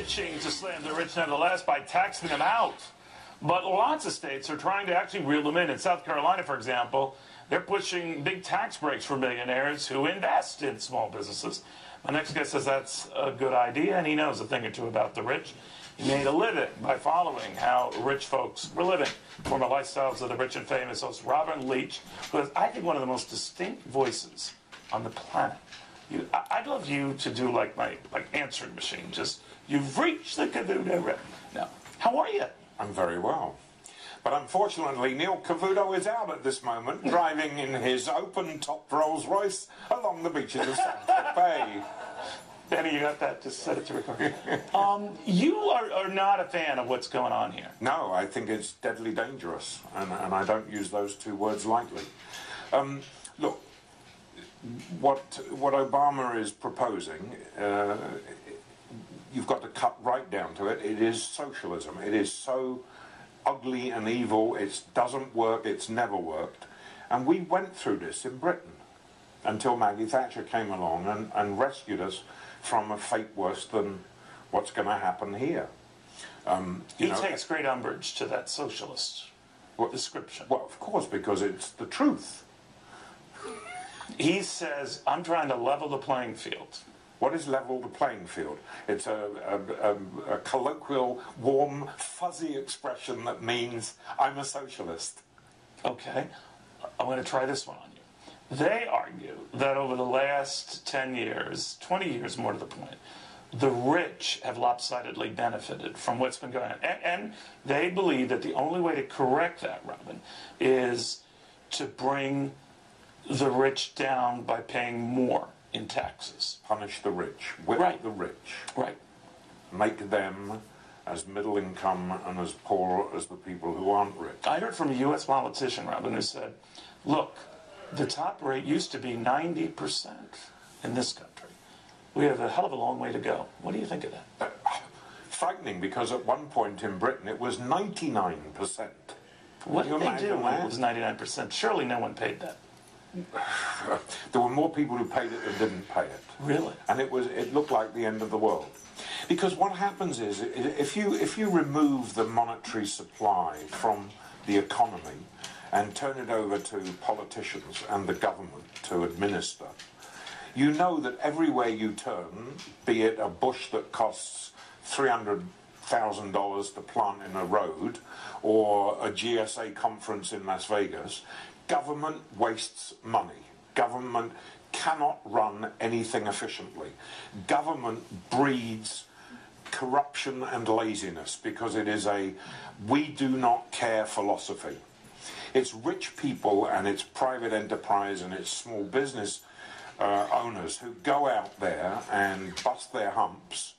itching to slam the rich nevertheless by taxing them out. But lots of states are trying to actually reel them in. In South Carolina, for example, they're pushing big tax breaks for millionaires who invest in small businesses. My next guest says that's a good idea, and he knows a thing or two about the rich. He made a living by following how rich folks were living. Former Lifestyles of the Rich and Famous host Robin Leach, who is, I think, one of the most distinct voices on the planet. I'd love you to do like my answering machine. Just, you've reached the Cavuto. Now, how are you? I'm very well. But unfortunately, Neil Cavuto is out at this moment, driving in his open-top Rolls-Royce along the beaches of Santa Fe. Benny, you got that? Just set it to record. You are not a fan of what's going on here. No, I think it's deadly dangerous, and I don't use those two words lightly. Look, what Obama is proposing, you've got to cut right down to it. It is socialism. It is so ugly and evil. It doesn't work. It's never worked. And we went through this in Britain until Maggie Thatcher came along and rescued us from a fate worse than what's going to happen here. He takes great umbrage to that socialist description. Well, of course, because it's the truth. He says, I'm trying to level the playing field. What is level the playing field? It's a colloquial, warm, fuzzy expression that means I'm a socialist. Okay, I'm going to try this one on you. They argue that over the last 10 years, 20 years more to the point, the rich have lopsidedly benefited from what's been going on. And they believe that the only way to correct that, Robin, is to bring the rich down by paying more in taxes. Punish the rich, whip right. the rich. Right. Make them as middle income and as poor as the people who aren't rich. I heard from a U.S. politician, Robin, who said, look, the top rate used to be 90% in this country. We have a hell of a long way to go. What do you think of that? Frightening, because at one point in Britain it was 99%. What did they do when it was 99%? Surely no one paid that. There were more people who paid it than didn't pay it. Really? And it looked like the end of the world. Because what happens is, if you remove the monetary supply from the economy and turn it over to politicians and the government to administer, you know that everywhere you turn, be it a bush that costs $300,000 to plant in a road or a GSA conference in Las Vegas, government wastes money. Government cannot run anything efficiently. Government breeds corruption and laziness because it is a we do not care philosophy. It's rich people and it's private enterprise and it's small business owners who go out there and bust their humps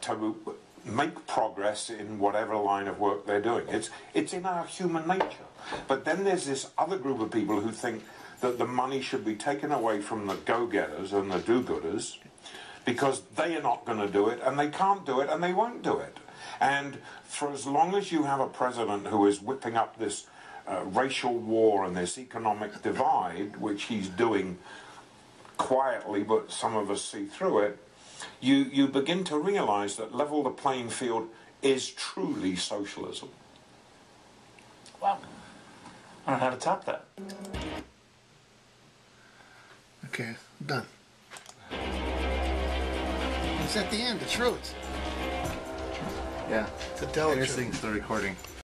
to make progress in whatever line of work they're doing. It's in our human nature. But then there's this other group of people who think that the money should be taken away from the go-getters and the do-gooders because they are not going to do it and they can't do it and they won't do it. And for as long as you have a president who is whipping up this racial war and this economic divide, which he's doing quietly, but some of us see through it, you begin to realize that level the playing field is truly socialism. Wow. I don't know how to top that. Okay, done. It's at the end, the truth. Yeah. To tell the truth. Interesting, the recording.